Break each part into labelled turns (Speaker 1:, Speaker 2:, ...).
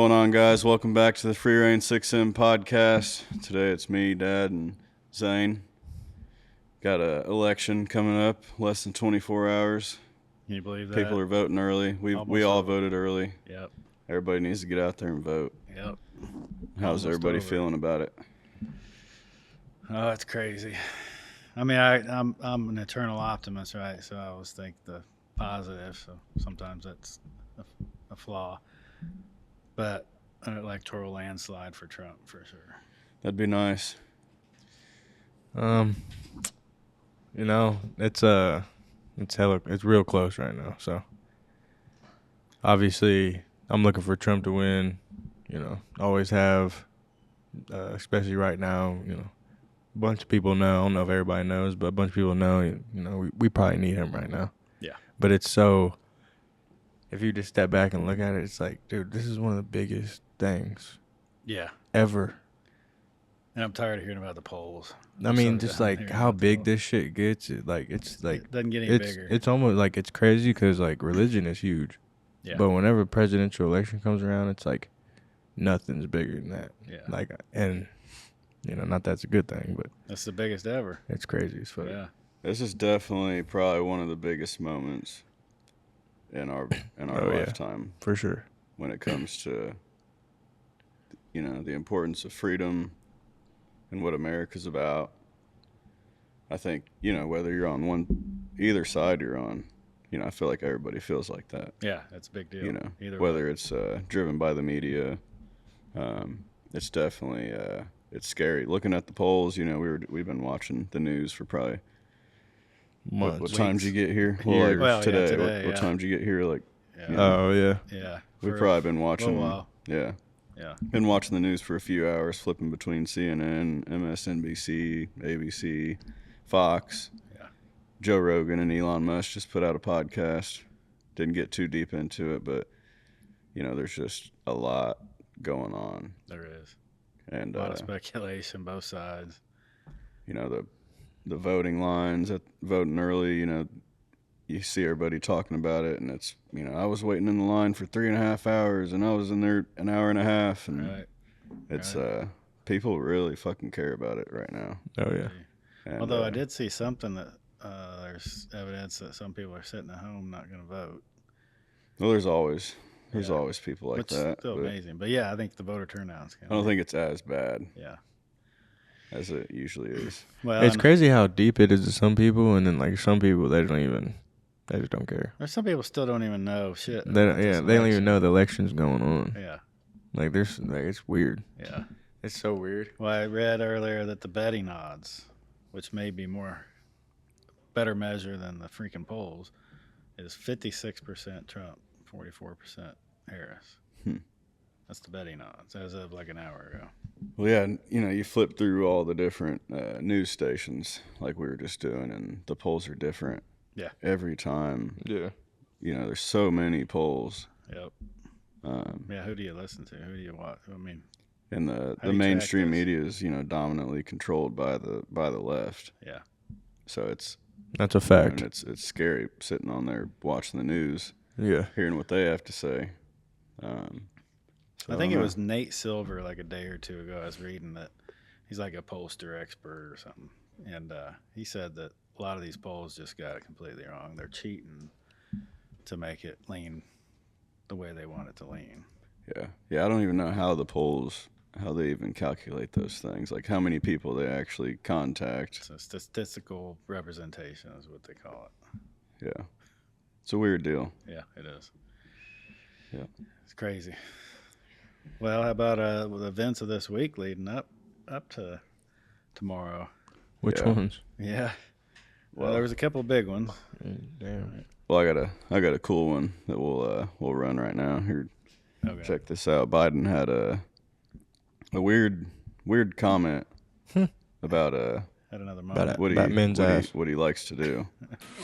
Speaker 1: going on, guys? Welcome back to the Free Reign 6M podcast. Today it's me, Dad, and Zane. Got an election coming up, less than 24 hours.
Speaker 2: Can you believe that?
Speaker 1: People are voting early. We all voted early.
Speaker 2: Yep.
Speaker 1: Everybody needs to get out there and vote.
Speaker 2: Yep.
Speaker 1: How's everybody feeling about it?
Speaker 2: Oh, it's crazy. I mean, I'm an eternal optimist, right? So I always think the positive. So sometimes that's a flaw. But an electoral landslide for Trump, for sure.
Speaker 1: That'd be nice.
Speaker 3: It's real close right now. So obviously, I'm looking for Trump to win. Always have, especially right now. A bunch of people know. I don't know if everybody knows, but a bunch of people know. We probably need him right now.
Speaker 2: Yeah.
Speaker 3: But it's so. If you just step back and look at it, it's like, dude, this is one of the biggest things.
Speaker 2: Yeah.
Speaker 3: Ever.
Speaker 2: And I'm tired of hearing about the polls.
Speaker 3: I mean, just like how big this shit gets. It
Speaker 2: doesn't get any bigger.
Speaker 3: It's almost like it's crazy because like religion is huge.
Speaker 2: Yeah.
Speaker 3: But whenever a presidential election comes around, it's like nothing's bigger than that.
Speaker 2: Yeah.
Speaker 3: Not that's a good thing, but
Speaker 2: That's the biggest ever.
Speaker 3: it's crazy as fuck.
Speaker 2: Yeah.
Speaker 1: This is definitely probably one of the biggest moments in our lifetime.
Speaker 3: For sure.
Speaker 1: When it comes to, the importance of freedom and what America's about. I think, whether you're on either side you're on, I feel like everybody feels like that.
Speaker 2: Yeah, that's a big deal. Either
Speaker 1: whether
Speaker 2: way.
Speaker 1: it's driven by the media, it's definitely it's scary. Looking at the polls, we've been watching the news for probably
Speaker 3: Months.
Speaker 1: what time did you get here?
Speaker 3: Years.
Speaker 1: Well, like today.
Speaker 2: Today,
Speaker 1: what time did you get here? Like,
Speaker 2: Yeah.
Speaker 3: Oh yeah.
Speaker 2: Yeah.
Speaker 1: we've probably been watching.
Speaker 2: A while.
Speaker 1: Yeah.
Speaker 2: Yeah.
Speaker 1: Been watching the news for a few hours, flipping between CNN, MSNBC, ABC, Fox.
Speaker 2: Yeah.
Speaker 1: Joe Rogan and Elon Musk just put out a podcast. Didn't get too deep into it, but, there's just a lot going on.
Speaker 2: There is.
Speaker 1: And
Speaker 2: A lot of speculation, both sides.
Speaker 1: The voting lines, voting early, you see everybody talking about it, and it's, I was waiting in the line for 3.5 hours, and I was in there an hour and a half, and
Speaker 2: Right.
Speaker 1: it's people really fucking care about it right now.
Speaker 3: Oh yeah.
Speaker 1: And,
Speaker 2: Although I did see something that there's evidence that some people are sitting at home not going to vote.
Speaker 1: Well, there's always
Speaker 2: Yeah.
Speaker 1: people like
Speaker 2: Which
Speaker 1: that.
Speaker 2: is still
Speaker 1: but
Speaker 2: amazing. But yeah, I think the voter turnout's
Speaker 1: I don't think it's as bad
Speaker 2: Yeah.
Speaker 1: as it usually is.
Speaker 2: Well,
Speaker 3: It's
Speaker 2: and
Speaker 3: crazy how deep it is to some people, and then like some people they just don't care.
Speaker 2: there's some people still don't even know shit.
Speaker 3: They
Speaker 2: about this
Speaker 3: don't even
Speaker 2: election.
Speaker 3: know the election's going on.
Speaker 2: Yeah.
Speaker 3: Like it's weird.
Speaker 2: Yeah.
Speaker 3: It's so weird.
Speaker 2: Well, I read earlier that the betting odds, which may be better measure than the freaking polls, is 56% Trump, 44% Harris. That's the betting odds as of like an hour ago.
Speaker 1: Well, yeah, you flip through all the different news stations like we were just doing, and the polls are different.
Speaker 2: Yeah.
Speaker 1: Every time.
Speaker 3: Yeah.
Speaker 1: There's so many polls.
Speaker 2: Yep. Yeah. Who do you listen to? Who do you watch? I mean,
Speaker 1: And
Speaker 2: How
Speaker 1: the
Speaker 2: do you
Speaker 1: mainstream
Speaker 2: track this?
Speaker 1: media is, dominantly controlled by the left.
Speaker 2: yeah.
Speaker 1: So it's
Speaker 3: That's a fact.
Speaker 1: it's scary sitting on there watching the news,
Speaker 3: Yeah.
Speaker 1: hearing what they have to say. So
Speaker 2: I think it
Speaker 1: don't
Speaker 2: was Nate Silver like a day or two ago. I was reading that he's like a pollster expert or something. And he said that a lot of these polls just got it completely wrong. They're cheating to make it lean the way they want it to lean.
Speaker 1: know. Yeah. I don't even know how they even calculate those things. Like how many people they actually contact.
Speaker 2: So statistical representation is what they call it.
Speaker 1: Yeah. It's a weird deal.
Speaker 2: Yeah, it is.
Speaker 1: Yeah.
Speaker 2: It's crazy. Well, how about the events of this week leading up to tomorrow?
Speaker 3: Which
Speaker 1: Yeah.
Speaker 3: ones?
Speaker 2: Yeah. Well,
Speaker 1: Well-
Speaker 2: there was a couple of big ones.
Speaker 3: Damn.
Speaker 1: Well, I got a cool one that we'll run right now. Here,
Speaker 2: Okay.
Speaker 1: check this out. Biden had a weird comment about
Speaker 2: Had another moment.
Speaker 1: what he likes to do.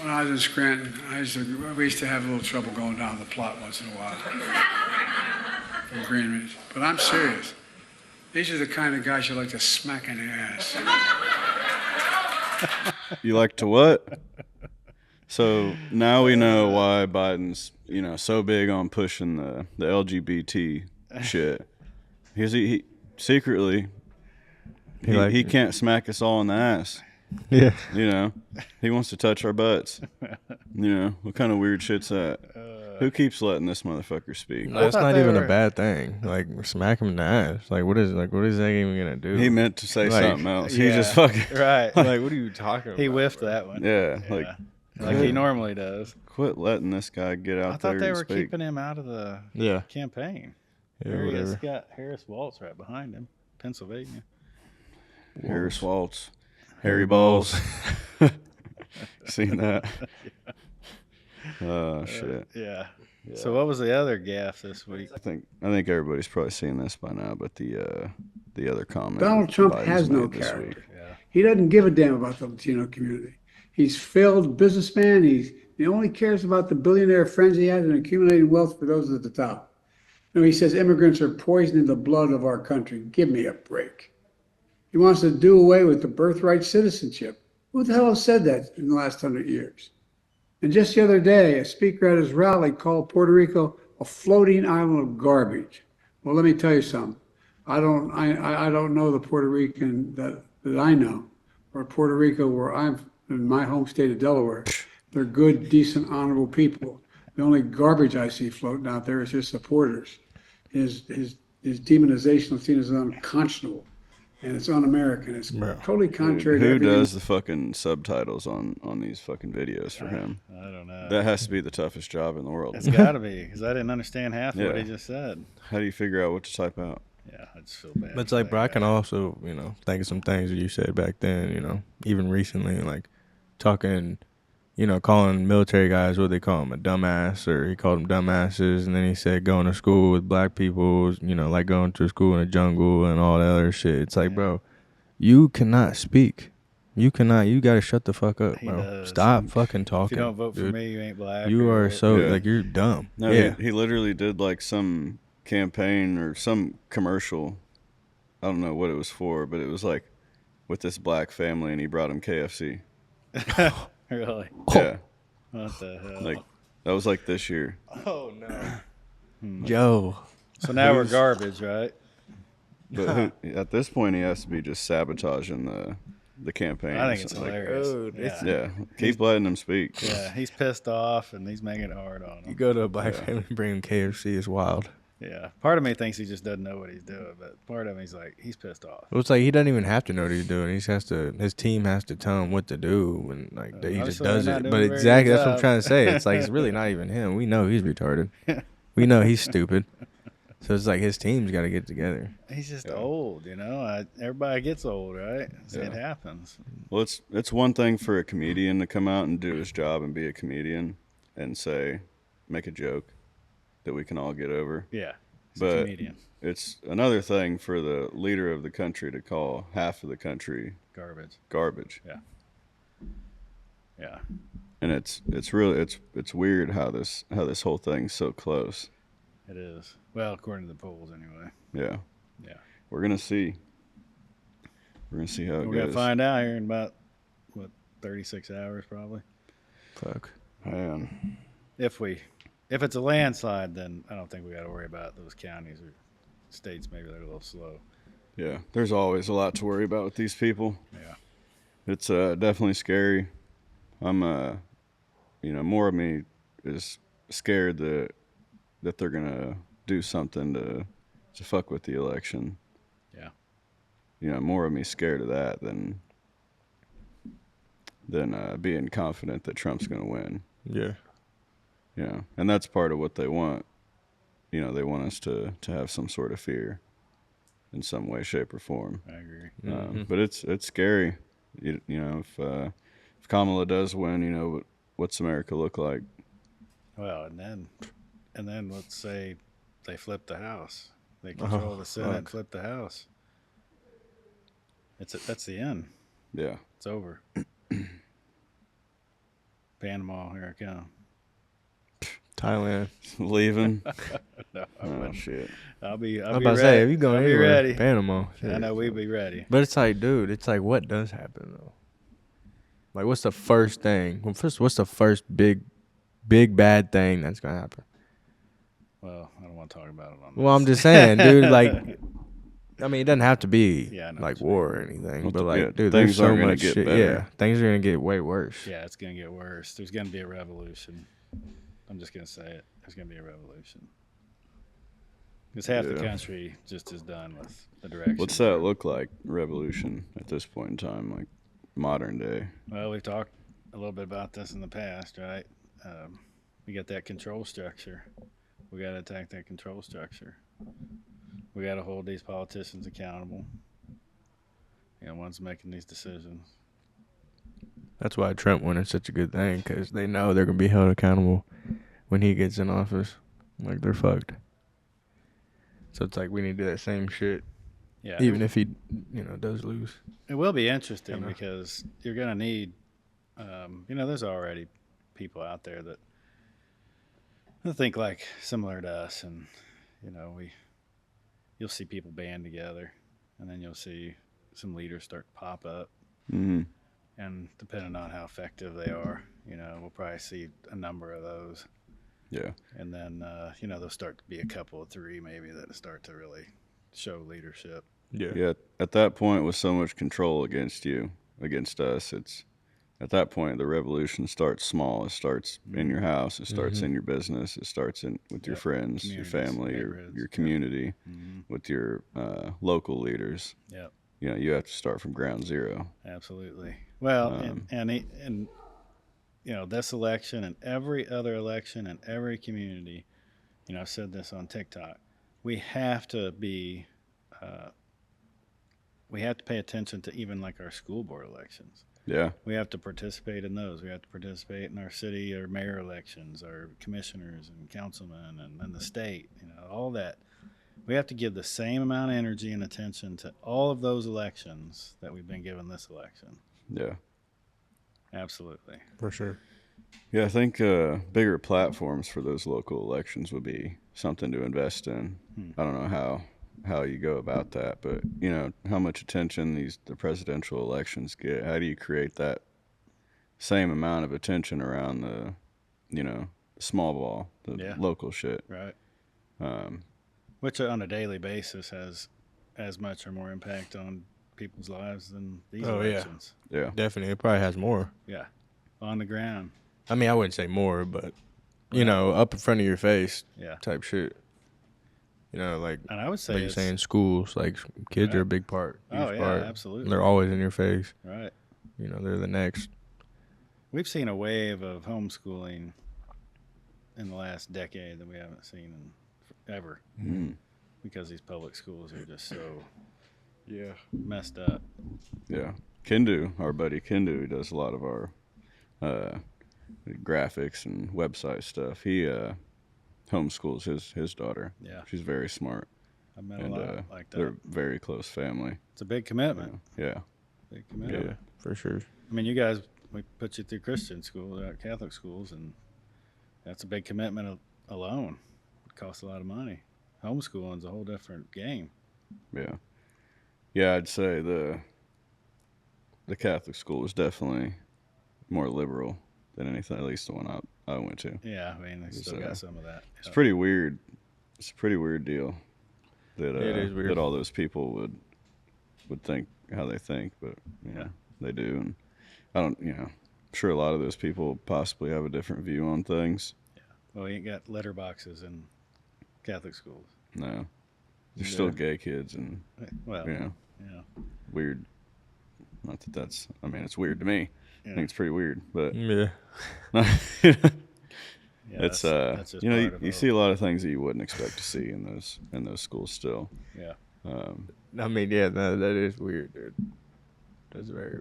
Speaker 4: When I was in Scranton, we used to have a little trouble going down the plot once in a while from Greenridge. But I'm serious. These are the kind of guys you like to smack in the ass.
Speaker 1: You like to what? So now we know why Biden's so big on pushing the LGBT shit. He secretly he
Speaker 3: like-
Speaker 1: can't smack us all in the ass.
Speaker 3: Yeah.
Speaker 1: You know, he wants to touch our butts. You know, what kind of weird shit's that? Who keeps letting this motherfucker speak?
Speaker 3: That's
Speaker 2: thought
Speaker 3: not
Speaker 2: they
Speaker 3: even
Speaker 2: were-
Speaker 3: a bad thing. Like, smack him in the ass. What is that even gonna do?
Speaker 1: He meant to say
Speaker 3: Like,
Speaker 1: something else. He
Speaker 2: yeah.
Speaker 1: just fucking
Speaker 2: Right.
Speaker 3: like, what are you talking about?
Speaker 2: He whiffed
Speaker 3: bro?
Speaker 2: that one.
Speaker 1: yeah.
Speaker 2: Like he normally does.
Speaker 1: Quit letting this guy get out
Speaker 2: I
Speaker 1: there
Speaker 2: thought they
Speaker 1: and
Speaker 2: were
Speaker 1: speak.
Speaker 2: keeping him out of the
Speaker 3: Yeah.
Speaker 2: campaign.
Speaker 3: Yeah,
Speaker 2: There he is.
Speaker 3: whatever.
Speaker 2: Got Harris Waltz right behind him, Pennsylvania.
Speaker 1: Harris Waltz, Harry Balls. Seen that? Oh shit.
Speaker 2: Yeah. So what was the other gaffe this week?
Speaker 1: I think everybody's probably seen this by now, but the other comment.
Speaker 4: Donald Trump
Speaker 1: Biden's
Speaker 4: has no
Speaker 1: made this
Speaker 4: character.
Speaker 1: week.
Speaker 2: Yeah.
Speaker 4: He doesn't give a damn about the Latino community. He's failed businessman. He only cares about the billionaire friends he has and accumulating wealth for those at the top. No, he says immigrants are poisoning the blood of our country. Give me a break. He wants to do away with the birthright citizenship. Who the hell has said that in the last 100 years? And just the other day, a speaker at his rally called Puerto Rico a floating island of garbage. Well, let me tell you something. I don't know the Puerto Rican that I know, or Puerto Rico where I'm in my home state of Delaware. They're good, decent, honorable people. The only garbage I see floating out there is his supporters. His demonization of Latinos is unconscionable, and it's un-American. It's totally contrary to
Speaker 1: Who
Speaker 4: everything.
Speaker 1: does the fucking subtitles on these fucking videos for him?
Speaker 2: I don't know.
Speaker 1: That has to be the toughest job in the world.
Speaker 2: It's got to be because I didn't understand half of what he
Speaker 1: Yeah.
Speaker 2: just said.
Speaker 1: How do you figure out what to type out?
Speaker 2: Yeah, I just feel bad.
Speaker 3: But it's
Speaker 2: for
Speaker 3: like,
Speaker 2: that
Speaker 3: bro, I
Speaker 2: guy.
Speaker 3: can also, think of some things that you said back then, even recently, like talking, calling military guys, what they call them, a dumbass, or he called them dumbasses. And then he said going to school with black people, like going to school in the jungle and all that other shit. It's like, bro, you cannot speak. You got to shut the fuck up,
Speaker 2: He
Speaker 3: bro.
Speaker 2: does.
Speaker 3: Stop fucking talking.
Speaker 2: If you don't vote for
Speaker 3: dude.
Speaker 2: me, you ain't black.
Speaker 3: You
Speaker 2: or
Speaker 3: are
Speaker 2: what-
Speaker 3: so,
Speaker 1: Yeah.
Speaker 3: you're dumb.
Speaker 1: No,
Speaker 3: yeah.
Speaker 1: he literally did like some campaign or some commercial. I don't know what it was for, but it was like with this black family, and he brought him KFC.
Speaker 2: Really?
Speaker 1: Yeah,
Speaker 2: What the hell?
Speaker 1: like that was like this year.
Speaker 3: Oh, no. Joe.
Speaker 2: So now we're garbage, right?
Speaker 1: But at this point, he has to be just sabotaging the campaign.
Speaker 2: I think it's
Speaker 1: Like,
Speaker 2: hilarious.
Speaker 3: dude, it's-
Speaker 1: Yeah, keep letting him speak.
Speaker 2: Yeah, he's pissed off and he's making it hard on
Speaker 3: You
Speaker 2: him.
Speaker 3: go to a black family and bring him KFC is wild.
Speaker 2: Yeah, part of me thinks he just doesn't know what he's doing, but part of me's like he's pissed off.
Speaker 3: Well, it's like he doesn't even have to know what he's doing. He just has to. His team has to tell him what to do, and he just
Speaker 2: Obviously they're
Speaker 3: does
Speaker 2: not
Speaker 3: it.
Speaker 2: doing
Speaker 3: But
Speaker 2: a very
Speaker 3: exactly,
Speaker 2: good
Speaker 3: that's what I'm
Speaker 2: job.
Speaker 3: trying to say. It's like it's really not even him. We know he's retarded. We know he's stupid. So it's like his team's got to get together.
Speaker 2: He's just old, everybody gets old, right? So It
Speaker 1: Yeah.
Speaker 2: happens.
Speaker 1: Well, it's one thing for a comedian to come out and do his job and be a comedian and make a joke that we can all get over.
Speaker 2: Yeah, he's
Speaker 1: But-
Speaker 2: a comedian.
Speaker 1: It's another thing for the leader of the country to call half of the country
Speaker 2: Garbage.
Speaker 1: garbage.
Speaker 2: Yeah.
Speaker 1: And it's really it's weird how this whole thing's so close.
Speaker 2: It is. Well, according to the polls, anyway.
Speaker 1: Yeah.
Speaker 2: Yeah.
Speaker 1: We're gonna see. We're gonna see how it
Speaker 2: We're gonna
Speaker 1: goes.
Speaker 2: find out here in about 36 hours, probably.
Speaker 3: Fuck.
Speaker 1: Man.
Speaker 2: If it's a landslide, then I don't think we got to worry about those counties or states. Maybe they're a little slow.
Speaker 1: Yeah. There's always a lot to worry about with these people.
Speaker 2: Yeah.
Speaker 1: It's definitely scary. I'm more of me is scared that they're gonna do something to fuck with the election.
Speaker 2: Yeah.
Speaker 1: More of me scared of that than being confident that Trump's gonna win.
Speaker 3: Yeah.
Speaker 1: And that's part of what they want. They want us to have some sort of fear in some way, shape, or form.
Speaker 2: I agree.
Speaker 1: But it's scary. If Kamala does win, what's America look like?
Speaker 2: Well, and then let's say they flip the House. They control the Senate and
Speaker 3: fuck.
Speaker 2: flip the House. That's the end.
Speaker 1: Yeah.
Speaker 2: It's over. Panama, here I come.
Speaker 3: Thailand.
Speaker 1: Leaving?
Speaker 2: No, I
Speaker 1: Oh,
Speaker 2: wouldn't.
Speaker 1: shit.
Speaker 2: I'll be
Speaker 3: I'm
Speaker 2: ready.
Speaker 3: about to say, if you going
Speaker 2: I'll be
Speaker 3: anywhere,
Speaker 2: ready.
Speaker 3: Panama.
Speaker 2: I know we'd be ready.
Speaker 3: But it's like, dude, what does happen though? Like, what's the first thing? Well, first, what's the first big bad thing that's gonna happen?
Speaker 2: Well, I don't want to talk about it on
Speaker 3: Well, I'm
Speaker 2: this.
Speaker 3: just saying, dude. Like, I mean, it doesn't have to be
Speaker 2: Yeah, I know
Speaker 3: like
Speaker 2: what you
Speaker 3: war or anything,
Speaker 1: Well,
Speaker 3: but
Speaker 1: yeah,
Speaker 3: like, dude,
Speaker 1: things
Speaker 3: there's so
Speaker 1: aren't gonna
Speaker 3: much
Speaker 1: get
Speaker 3: shit.
Speaker 1: better.
Speaker 3: Yeah, things are gonna get way worse.
Speaker 2: Yeah, it's going to get worse. There's going to be a revolution. I'm just going to say it. There's going to be a revolution. Because half the
Speaker 1: Yeah.
Speaker 2: country just is done with the direction.
Speaker 1: What's that look like, revolution, at this point in time, like modern day?
Speaker 2: Well, we've talked a little bit about this in the past, right? We got that control structure. We got to attack that control structure. We got to hold these politicians accountable. One's making these decisions.
Speaker 3: That's why Trump winning is such a good thing, because they know they're gonna be held accountable when he gets in office. Like, they're fucked. So it's like we need to do that same shit,
Speaker 2: Yeah,
Speaker 3: even if he, does lose.
Speaker 2: it will be interesting
Speaker 3: You know.
Speaker 2: because you're going to need, there's already people out there that think like similar to us, and you'll see people band together, and then you'll see some leaders start to pop up,
Speaker 1: Mm-hmm.
Speaker 2: and depending on how effective they are, we'll probably see a number of those,
Speaker 1: Yeah.
Speaker 2: and then there'll start to be a couple of three maybe that start to really show leadership.
Speaker 1: Yeah. At that point, with so much control against us, it's at that point the revolution starts small. It starts in your house. It starts
Speaker 3: Mhm.
Speaker 1: in your business. It starts with your
Speaker 2: Yep.
Speaker 1: friends, your
Speaker 2: Communities,
Speaker 1: family,
Speaker 2: neighborhoods.
Speaker 1: your community,
Speaker 2: Mm-hmm.
Speaker 1: with your local leaders.
Speaker 2: Yep.
Speaker 1: You have to start from ground zero.
Speaker 2: Absolutely. Well,
Speaker 1: Um,
Speaker 2: and this election and every other election in every community, I've said this on TikTok. We have to be, we have to pay attention to even like our school board elections.
Speaker 1: Yeah.
Speaker 2: We have to participate in those. We have to participate in our city or mayor elections, our commissioners and councilmen, and then the state. All that. We have to give the same amount of energy and attention to all of those elections that we've been given this election.
Speaker 1: Yeah.
Speaker 2: Absolutely.
Speaker 3: For sure.
Speaker 1: Yeah, I think bigger platforms for those local elections would be something to invest in. I don't know how you go about that, but how much attention the presidential elections get. How do you create that same amount of attention around the small ball, the
Speaker 2: Yeah.
Speaker 1: local shit?
Speaker 2: Right.
Speaker 1: Um,
Speaker 2: Which on a daily basis has as much or more impact on people's lives than these
Speaker 3: Oh, yeah.
Speaker 2: elections.
Speaker 1: yeah,
Speaker 3: Definitely, it probably has more.
Speaker 2: Yeah. On the ground.
Speaker 3: I mean, I wouldn't say more, but
Speaker 2: Right.
Speaker 3: up in front of your face
Speaker 2: Yeah.
Speaker 3: type shit. Like
Speaker 2: And I would say
Speaker 3: you're
Speaker 2: it's
Speaker 3: saying, schools, like kids
Speaker 2: Right.
Speaker 3: are a big part.
Speaker 2: Oh,
Speaker 3: huge
Speaker 2: yeah,
Speaker 3: part.
Speaker 2: absolutely.
Speaker 3: They're always in your face.
Speaker 2: right.
Speaker 3: They're the next.
Speaker 2: We've seen a wave of homeschooling in the last decade that we haven't seen in forever
Speaker 1: mm,
Speaker 2: because these public schools are just so
Speaker 3: Yeah.
Speaker 2: messed up.
Speaker 1: yeah. Kendu, our buddy Kendu, who does a lot of our graphics and website stuff. He homeschools his daughter.
Speaker 2: Yeah.
Speaker 1: She's very smart,
Speaker 2: I've met
Speaker 1: and
Speaker 2: a lot like
Speaker 1: they're
Speaker 2: that.
Speaker 1: very close family.
Speaker 2: It's a big commitment.
Speaker 1: Yeah.
Speaker 2: Big commitment.
Speaker 3: Yeah, for sure.
Speaker 2: I mean, you guys, we put you through Christian schools, Catholic schools, and that's a big commitment alone. It costs a lot of money. Homeschooling's a whole different game.
Speaker 1: Yeah. Yeah, I'd say the Catholic school was definitely more liberal than anything, at least the one I went to.
Speaker 2: Yeah, I mean, they still got some of that.
Speaker 1: It's pretty weird. It's a pretty weird deal that
Speaker 3: It is weird.
Speaker 1: that all those people would think how they think, but
Speaker 2: Yeah.
Speaker 1: they do, and I don't. I'm sure a lot of those people possibly have a different view on things.
Speaker 2: Well, you ain't got letterboxes in Catholic schools.
Speaker 1: No, there's
Speaker 3: Yeah.
Speaker 1: still gay kids and
Speaker 2: Well,
Speaker 1: Yeah.
Speaker 2: yeah.
Speaker 1: weird. Not that that's. I mean, it's weird to me. I
Speaker 2: Yeah.
Speaker 1: think it's pretty weird, but
Speaker 3: Yeah.
Speaker 2: Yeah,
Speaker 1: it's
Speaker 2: that's just
Speaker 1: you
Speaker 2: part of
Speaker 1: you
Speaker 2: it.
Speaker 1: see a lot of things that you wouldn't expect to see in those schools still.
Speaker 2: Yeah.
Speaker 3: I mean, yeah, no, that is weird, dude. That's very.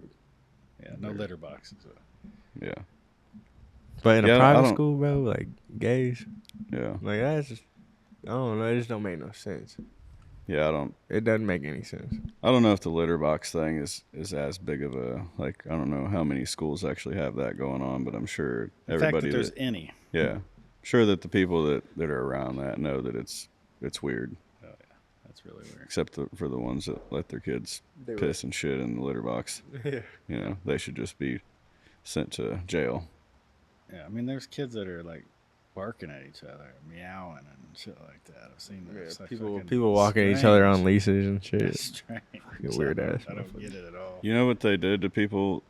Speaker 2: Yeah, no litter boxes.
Speaker 1: Yeah,
Speaker 3: But in
Speaker 1: Yeah,
Speaker 3: a
Speaker 1: I
Speaker 3: private
Speaker 1: don't-
Speaker 3: school, bro, like gays,
Speaker 1: yeah,
Speaker 3: like that's just, I don't know. It just don't make no sense.
Speaker 1: yeah.
Speaker 3: It doesn't make any sense.
Speaker 1: I don't know if the litter box thing is as big of a like. I don't know how many schools actually have that going on, but I'm sure
Speaker 2: The fact
Speaker 1: everybody
Speaker 2: that there's any.
Speaker 1: yeah, sure that the people that are around that know that it's weird,
Speaker 2: Oh, yeah. That's really weird.
Speaker 1: except for the ones that let their kids piss and shit in the litter box.
Speaker 3: Yeah.
Speaker 1: They should just be sent to jail.
Speaker 2: Yeah, I mean, there's kids that are like barking at each other, meowing and shit like that. I've seen that. It's like
Speaker 3: people
Speaker 2: fucking
Speaker 3: walking at each other on
Speaker 2: strange.
Speaker 3: leashes and shit.
Speaker 2: That's strange.
Speaker 3: Weird ass
Speaker 2: I don't
Speaker 3: motherfuckers.
Speaker 2: get it at all.
Speaker 1: You know what they did to people,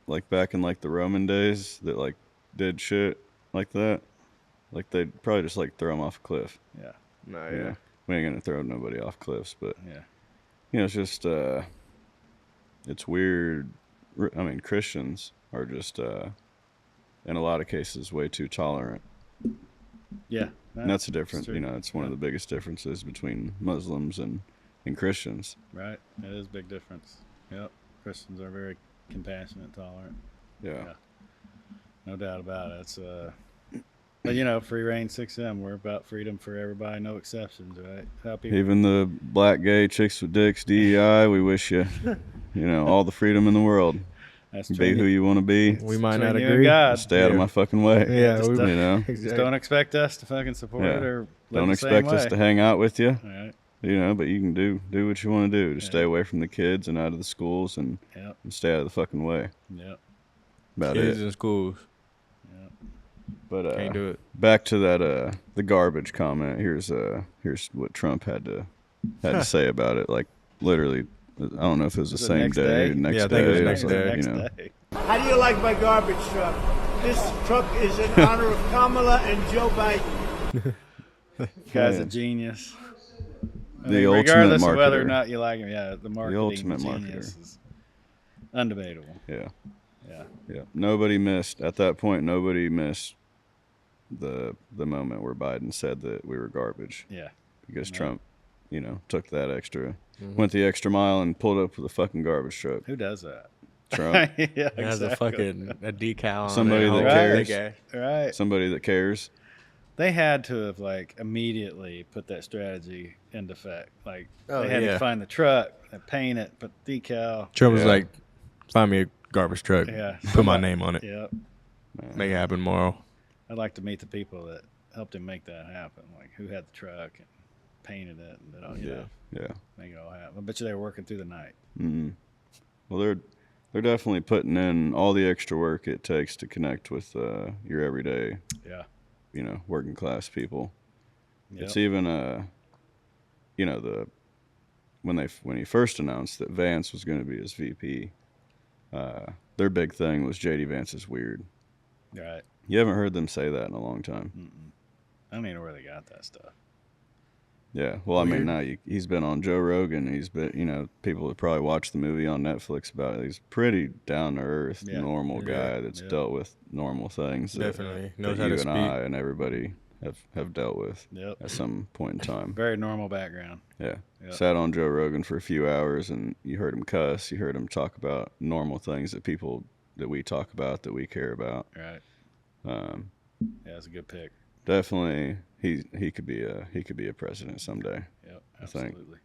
Speaker 1: like back in like the Roman days that like did shit like that? Like they'd probably just like throw them off a cliff.
Speaker 2: Yeah,
Speaker 3: Nah,
Speaker 1: You know, we ain't gonna throw nobody off cliffs, but
Speaker 2: yeah,
Speaker 1: you know, it's just it's weird. I mean, Christians are just in a lot of cases way too tolerant.
Speaker 2: yeah.
Speaker 1: And that's a different,
Speaker 2: true.
Speaker 1: you know, it's one of the biggest differences between Muslims and Christians.
Speaker 2: Right. It is a big difference. Yep. Christians are very compassionate, tolerant.
Speaker 1: Yeah.
Speaker 2: Yeah. No doubt about it. It's but you know, Free Reign 6M, we're about freedom for everybody, no exceptions, right? How people
Speaker 1: Even the black gay chicks with dicks, DEI, we wish you, you know, all the freedom in the world.
Speaker 2: that's
Speaker 1: Be who you want to be.
Speaker 3: we might
Speaker 2: between
Speaker 3: not
Speaker 2: you and
Speaker 3: agree.
Speaker 2: God.
Speaker 1: Stay out of my fucking way.
Speaker 3: Yeah,
Speaker 2: just
Speaker 3: we,
Speaker 2: don't-
Speaker 1: You know,
Speaker 2: Just don't expect us to fucking support
Speaker 1: Yeah.
Speaker 2: it or live
Speaker 1: don't
Speaker 2: the
Speaker 1: expect
Speaker 2: same
Speaker 1: us
Speaker 2: way.
Speaker 1: to hang out with you.
Speaker 2: All right.
Speaker 1: You know, but you can do what you want to do. Just
Speaker 2: Yeah.
Speaker 1: stay away from the kids and out of the schools and
Speaker 2: Yep.
Speaker 1: stay out of the fucking way.
Speaker 2: Yep.
Speaker 1: About
Speaker 3: Kids
Speaker 1: it.
Speaker 3: in schools
Speaker 2: Yep.
Speaker 1: But
Speaker 3: can't do it.
Speaker 1: back to that the garbage comment. Here's what Trump had to say about it. Like literally, I don't know if it was the
Speaker 2: Was it
Speaker 1: same
Speaker 2: next
Speaker 1: day,
Speaker 2: day?
Speaker 1: next
Speaker 3: Yeah, I
Speaker 1: day.
Speaker 3: think it was
Speaker 1: or
Speaker 3: next
Speaker 1: something,
Speaker 3: day.
Speaker 2: Next
Speaker 1: You know,
Speaker 2: day.
Speaker 5: How do you like my garbage truck? This truck is in honor of Kamala and Joe Biden.
Speaker 2: Guy's a
Speaker 1: Man.
Speaker 2: genius.
Speaker 1: The ultimate
Speaker 2: regardless of whether or
Speaker 1: marketer.
Speaker 2: not you like him, yeah, the marketing
Speaker 1: ultimate
Speaker 2: genius
Speaker 1: marketer.
Speaker 2: is undebatable.
Speaker 1: Yeah,
Speaker 2: Yeah.
Speaker 1: yeah. Nobody missed at that point. Nobody missed the moment where Biden said that we were garbage
Speaker 2: Yeah.
Speaker 1: because
Speaker 2: No.
Speaker 1: Trump, you know, took that extra, went the extra mile and pulled up with a fucking garbage truck.
Speaker 2: Who does that?
Speaker 1: Trump,
Speaker 2: yeah,
Speaker 3: It has a
Speaker 2: exactly.
Speaker 3: fucking a decal on
Speaker 1: Somebody
Speaker 3: it.
Speaker 1: that
Speaker 3: Oh,
Speaker 1: cares.
Speaker 3: big ass.
Speaker 2: Right.
Speaker 1: somebody that cares.
Speaker 2: They had to have like immediately put that strategy into effect. Like
Speaker 3: Oh,
Speaker 2: they had
Speaker 3: yeah.
Speaker 2: to find the truck, and paint it, put decal.
Speaker 3: Trump was
Speaker 1: Yeah.
Speaker 3: like, find me a garbage truck,
Speaker 2: Yeah.
Speaker 3: put my name on it,
Speaker 2: Yep.
Speaker 3: make it happen tomorrow.
Speaker 2: I'd like to meet the people that helped him make that happen. Like who had the truck and painted it and did all, you know,
Speaker 1: Yeah.
Speaker 2: make it all happen. I bet you they were working through the night.
Speaker 1: Mm-hmm. Well, they're definitely putting in all the extra work it takes to connect with your everyday,
Speaker 2: Yeah.
Speaker 1: you know, working class people.
Speaker 2: Yep.
Speaker 1: It's even you know, when he first announced that Vance was going to be his VP, their big thing was JD Vance is weird.
Speaker 2: Right.
Speaker 1: You haven't heard them say that in a long time.
Speaker 2: Mm-mm. I don't even know where they got that stuff.
Speaker 1: Yeah. Well, I
Speaker 3: Weird.
Speaker 1: mean, now he's been on Joe Rogan. He's been, you know, people have probably watched the movie on Netflix about it. He's pretty down to earth,
Speaker 2: Yeah.
Speaker 1: normal
Speaker 3: Yeah.
Speaker 1: guy that's
Speaker 2: Yeah.
Speaker 1: dealt with normal things that,
Speaker 3: Definitely knows
Speaker 1: that
Speaker 3: how
Speaker 1: you
Speaker 3: to
Speaker 1: and
Speaker 3: speak.
Speaker 1: I and everybody have dealt with
Speaker 2: Yep.
Speaker 1: at some point in time.
Speaker 2: Very normal background.
Speaker 1: Yeah.
Speaker 2: Yep.
Speaker 1: Sat on Joe Rogan for a few hours and you heard him cuss. You heard him talk about normal things that people that we talk about, that we care about.
Speaker 2: Right.
Speaker 1: Um,
Speaker 2: Yeah, it's a good pick.
Speaker 1: definitely he could be a president someday.
Speaker 2: Yep.
Speaker 1: I think.
Speaker 2: Absolutely.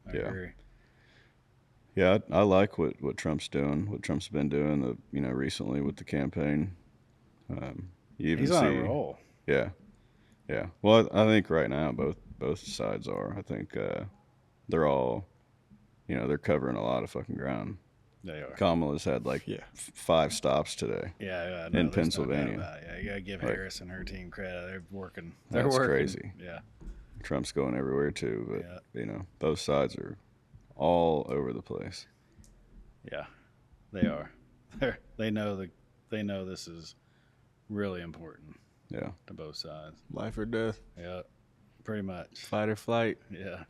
Speaker 2: I
Speaker 1: Yeah.
Speaker 2: agree.
Speaker 1: Yeah, I like what Trump's doing, what Trump's been doing, you know, recently with the campaign. You even
Speaker 2: He's
Speaker 1: see,
Speaker 2: on a roll.
Speaker 1: yeah, yeah. Well, I think right now both sides are. I think they're all, you know, they're covering a lot of fucking ground.
Speaker 2: They are.
Speaker 1: Kamala's had like
Speaker 3: Yeah.
Speaker 1: 5 stops today.
Speaker 2: Yeah, yeah,
Speaker 1: in
Speaker 2: there's no doubt
Speaker 1: Pennsylvania.
Speaker 2: about it. Yeah, you gotta give
Speaker 1: Like-
Speaker 2: Harris and her team credit. They're working. They're
Speaker 1: That's
Speaker 2: working.
Speaker 1: crazy.
Speaker 2: Yeah,
Speaker 1: Trump's going everywhere too, but
Speaker 2: Yeah.
Speaker 1: you know, both sides are all over the place.
Speaker 2: yeah, they are. They know this is really important
Speaker 1: Yeah,
Speaker 2: to both sides.
Speaker 3: Life or death,
Speaker 2: Yeah, pretty much.
Speaker 3: fight or flight,
Speaker 2: Yeah,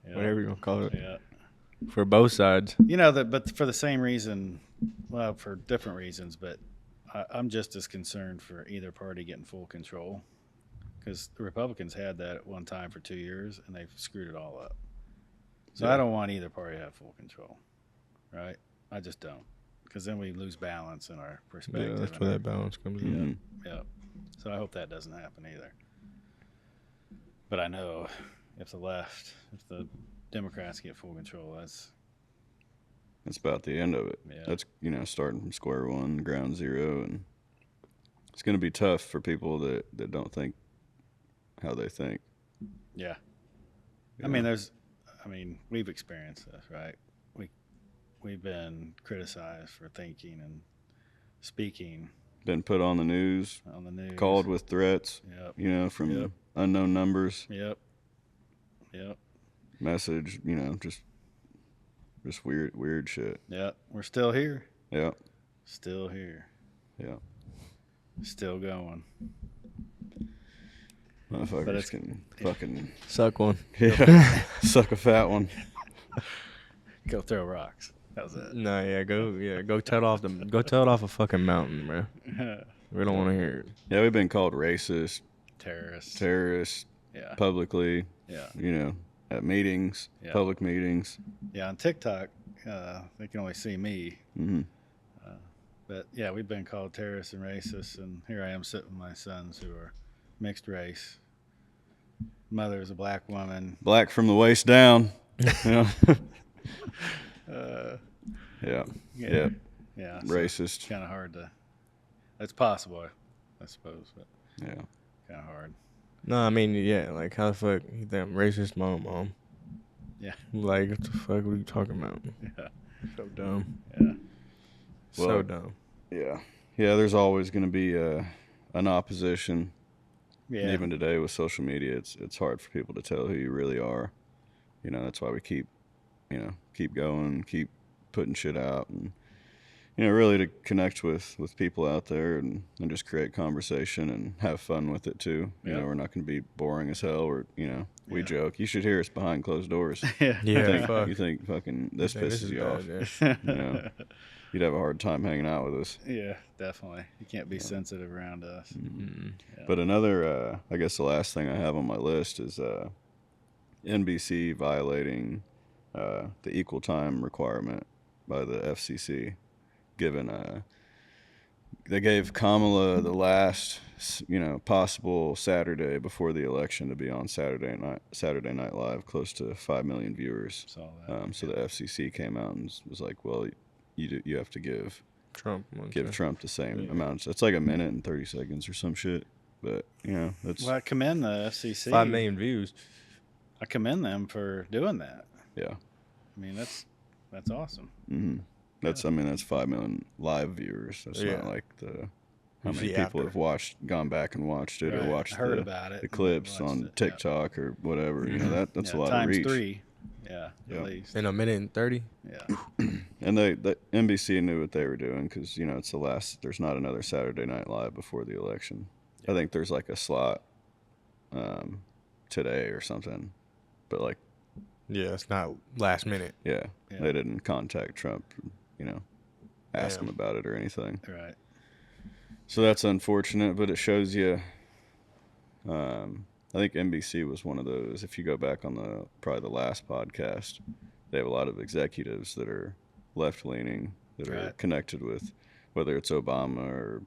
Speaker 2: yeah.
Speaker 3: whatever you want to call it,
Speaker 2: Yeah,
Speaker 3: for both sides.
Speaker 2: you know that, but for the same reason, well, for different reasons, but I'm just as concerned for either party getting full control, because the Republicans had that at one time for 2 years and they've screwed it all up. So
Speaker 1: Yeah.
Speaker 2: I don't want either party to have full control, right? I just don't, because then we lose balance in our perspective.
Speaker 3: Yeah, that's
Speaker 2: and
Speaker 3: where
Speaker 2: our-
Speaker 3: that balance comes in.
Speaker 1: Mhm.
Speaker 2: Yeah. So I hope that doesn't happen either. But I know if the Democrats get full control, that's
Speaker 1: That's about the end of it.
Speaker 2: Yeah.
Speaker 1: That's, you know, starting from square one, ground zero, and it's going to be tough for people that don't think how they think.
Speaker 2: yeah.
Speaker 1: you
Speaker 2: I mean,
Speaker 1: know?
Speaker 2: we've experienced this, right? We've been criticized for thinking and speaking
Speaker 1: been put on the news,
Speaker 2: on the news.
Speaker 1: called with threats,
Speaker 2: Yep.
Speaker 1: you know, from
Speaker 2: Yep.
Speaker 1: unknown numbers,
Speaker 2: Yep.
Speaker 1: message, you know, just weird shit.
Speaker 2: Yep. We're still here.
Speaker 1: Yeah.
Speaker 2: Still here.
Speaker 1: Yeah.
Speaker 2: Still going.
Speaker 1: Motherfuckers
Speaker 2: it's-
Speaker 1: can fucking
Speaker 3: Suck one.
Speaker 1: suck a fat one.
Speaker 2: Go throw rocks. That was it.
Speaker 3: No, go tell it off a fucking mountain, bro. We don't want to hear it.
Speaker 1: Yeah, we've been called racist,
Speaker 2: Terrorists. Yeah.
Speaker 1: publicly,
Speaker 2: Yeah.
Speaker 1: you know, at meetings,
Speaker 2: Yeah.
Speaker 1: public meetings.
Speaker 2: Yeah. On TikTok, they can only see me.
Speaker 1: Hmm.
Speaker 2: But yeah, we've been called terrorists and racists, and here I am sitting with my sons who are mixed race. Mother is a black woman.
Speaker 1: Black from the waist down. You know? Yeah. Yeah.
Speaker 2: Yeah.
Speaker 1: Racist.
Speaker 2: Kind of hard to. It's possible, I suppose, but
Speaker 1: Yeah.
Speaker 2: kind of hard.
Speaker 3: No, I mean, yeah, like, how the fuck you think I'm racist, mom?
Speaker 2: Yeah.
Speaker 3: Like, what the fuck are you talking about?
Speaker 2: Yeah.
Speaker 3: So dumb.
Speaker 2: Yeah.
Speaker 3: So
Speaker 1: Well,
Speaker 3: dumb.
Speaker 1: Yeah. Yeah, there's always going to be an opposition.
Speaker 2: Yeah.
Speaker 1: And even today with social media, it's hard for people to tell who you really are. You know, that's why we keep going, keep putting shit out, and you know, really to connect with people out there and just create conversation and have fun with it too. You
Speaker 2: Yeah.
Speaker 1: know, we're not going to be boring as hell, or you know, we
Speaker 2: Yeah.
Speaker 1: joke. You should hear us behind closed doors.
Speaker 2: Yeah.
Speaker 3: Yeah, fuck.
Speaker 1: You think fucking this
Speaker 3: Think
Speaker 1: pisses
Speaker 3: is
Speaker 1: you
Speaker 3: bad,
Speaker 1: off?
Speaker 3: yeah.
Speaker 1: You know, you'd have a hard time hanging out with us.
Speaker 2: Yeah, definitely. You can't be sensitive around us.
Speaker 3: Mm.
Speaker 2: Yeah.
Speaker 1: But another, I guess the last thing I have on my list is NBC violating the equal time requirement by the FCC, given they gave Kamala the last, you know, possible Saturday before the election to be on Saturday Night Live, close to 5 million viewers.
Speaker 2: Saw that.
Speaker 1: So the FCC came out and was like, well, you have to give
Speaker 3: Trump.
Speaker 1: Trump the same amount. It's like a minute and 30 seconds or some shit. But you know, that's
Speaker 2: Well, I commend the FCC.
Speaker 3: 5 million views.
Speaker 2: I commend them for doing that.
Speaker 1: yeah.
Speaker 2: I mean, that's awesome.
Speaker 1: Hmm. I mean, that's 5 million live viewers. That's
Speaker 3: Yeah.
Speaker 1: not like how
Speaker 3: You
Speaker 1: many
Speaker 3: see
Speaker 1: people
Speaker 3: after.
Speaker 1: have gone back and watched it
Speaker 2: Right.
Speaker 1: or watched
Speaker 2: Heard about it,
Speaker 1: the
Speaker 2: but
Speaker 1: clips
Speaker 2: watched
Speaker 1: on
Speaker 2: it, yeah.
Speaker 1: TikTok or whatever. You know, that's a lot
Speaker 2: times
Speaker 1: of reach.
Speaker 2: 3. Yeah,
Speaker 1: Yeah.
Speaker 2: at least.
Speaker 3: In a minute and 30?
Speaker 2: Yeah.
Speaker 1: And the NBC knew what they were doing because you know it's the last. There's not another Saturday Night Live before the election. I think there's like a slot today or something, but like
Speaker 3: Yeah, it's not last minute.
Speaker 1: yeah,
Speaker 2: Yeah.
Speaker 1: they didn't contact Trump, you know, ask
Speaker 3: Damn.
Speaker 1: him about it or anything.
Speaker 2: Right.
Speaker 1: So that's unfortunate, but it shows you. I think NBC was one of those. If you go back on probably the last podcast, they have a lot of executives that are left leaning that are
Speaker 2: Right.
Speaker 1: connected with, whether it's Obama or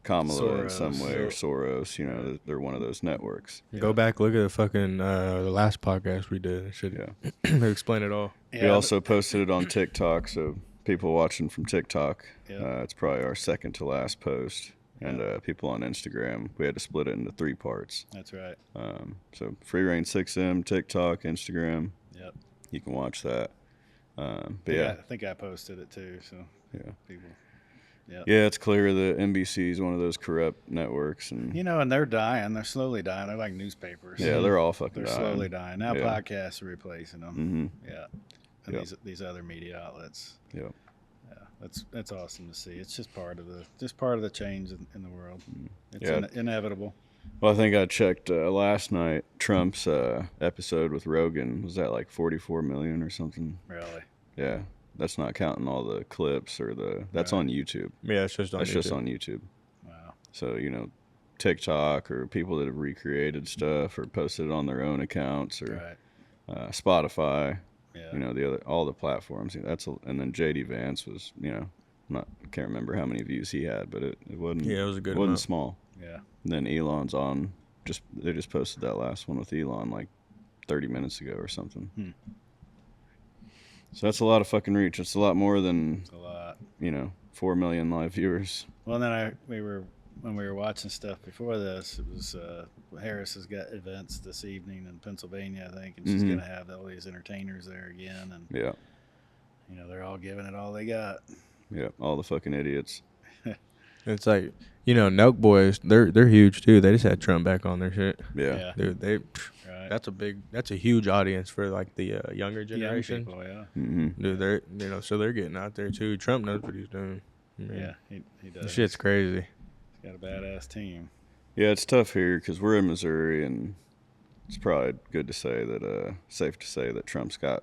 Speaker 1: Kamala in some way or Soros. You know, they're one of those networks.
Speaker 3: Go back, look at the fucking the last podcast we did. It should
Speaker 1: Yeah.
Speaker 3: explain it all.
Speaker 1: We
Speaker 2: Yeah,
Speaker 1: also posted it on TikTok, so people watching from TikTok,
Speaker 2: Yeah.
Speaker 1: it's probably our second to last post. And people on Instagram, we had to split it into 3 parts.
Speaker 2: That's right.
Speaker 1: So Free Reign 6M, TikTok, Instagram.
Speaker 2: Yep.
Speaker 1: You can watch that. But
Speaker 2: I think I posted it too. So
Speaker 1: yeah,
Speaker 2: people.
Speaker 1: yeah. It's clear that NBC is one of those corrupt networks, and
Speaker 2: You know, and they're dying. They're slowly dying. They're like newspapers.
Speaker 1: yeah, they're all fucking
Speaker 2: They're
Speaker 1: dying.
Speaker 2: slowly dying. Now
Speaker 1: Yeah.
Speaker 2: podcasts are replacing them.
Speaker 1: Mm-hmm.
Speaker 2: Yeah. And
Speaker 1: Yep.
Speaker 2: these other media outlets.
Speaker 1: Yep.
Speaker 2: Yeah. That's awesome to see. It's just part of the change in the world. It's
Speaker 1: Yeah.
Speaker 2: inevitable.
Speaker 1: Well, I think I checked last night. Trump's episode with Rogan was at like 44 million or something.
Speaker 2: Really.
Speaker 1: Yeah, that's not counting all the clips or that's
Speaker 2: Right.
Speaker 1: on YouTube.
Speaker 3: Yeah, it's just on
Speaker 1: That's just
Speaker 3: YouTube.
Speaker 1: on YouTube.
Speaker 2: Wow.
Speaker 1: So, you know, TikTok or people that have recreated stuff or posted it on their own accounts or
Speaker 2: Right.
Speaker 1: Spotify,
Speaker 2: Yeah.
Speaker 1: you know, all the platforms. You know, and then JD Vance was, you know, I can't remember how many views he had, but it wasn't.
Speaker 3: Yeah, it was a good
Speaker 1: It wasn't
Speaker 3: amount.
Speaker 1: small.
Speaker 2: Yeah.
Speaker 1: And then Elon's on. They just posted that last one with Elon like 30 minutes ago or something. So that's a lot of fucking reach. It's a lot more than,
Speaker 2: It's a lot.
Speaker 1: you know, 4 million live viewers.
Speaker 2: Well, then when we were watching stuff before this, it was Harris has got events this evening in Pennsylvania, I think, and she's
Speaker 1: Mhm.
Speaker 2: going to have all these entertainers there again, and
Speaker 1: Yeah.
Speaker 2: you know they're all giving it all they got.
Speaker 1: Yeah. All the fucking idiots.
Speaker 3: It's like, Nelk boys, they're huge too. They just had Trump back on their shit.
Speaker 1: Yeah.
Speaker 3: Dude,
Speaker 2: Right.
Speaker 3: that's a huge audience for like the younger
Speaker 2: Young
Speaker 3: generation.
Speaker 2: people, yeah.
Speaker 1: Mm-hmm.
Speaker 3: Dude, so they're getting out there too. Trump knows what he's doing. I mean,
Speaker 2: Yeah, he does.
Speaker 3: the shit's crazy.
Speaker 2: He's got a badass team.
Speaker 1: Yeah, it's tough here because we're in Missouri, and it's probably good to say that, safe to say that Trump's got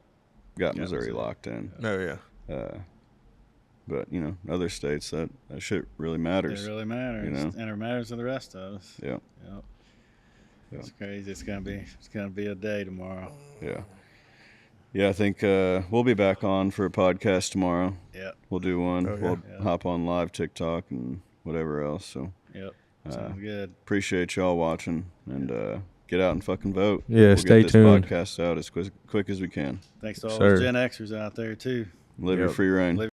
Speaker 1: Missouri
Speaker 2: Missouri.
Speaker 1: locked in.
Speaker 3: Oh yeah.
Speaker 1: But other states that shit really matters.
Speaker 2: It really matters, and it matters to the rest of us.
Speaker 1: Yeah.
Speaker 2: Yep.
Speaker 1: Yeah.
Speaker 2: It's crazy. It's gonna be a day tomorrow.
Speaker 1: Yeah. Yeah, I think we'll be back on for a podcast tomorrow.
Speaker 2: Yep.
Speaker 1: We'll do one.
Speaker 3: Oh, yeah.
Speaker 1: We'll
Speaker 2: Yeah.
Speaker 1: hop on live TikTok and whatever else. So
Speaker 2: Yep. Sounds good.
Speaker 1: appreciate y'all watching, and get out and fucking vote.
Speaker 3: Yeah,
Speaker 1: We'll
Speaker 3: stay
Speaker 1: get this
Speaker 3: tuned.
Speaker 1: podcast out as quick as we can.
Speaker 2: Thanks to all
Speaker 3: Sir.
Speaker 2: those Gen Xers out there too.
Speaker 1: Live your
Speaker 3: Yep.
Speaker 1: free reign.
Speaker 2: Live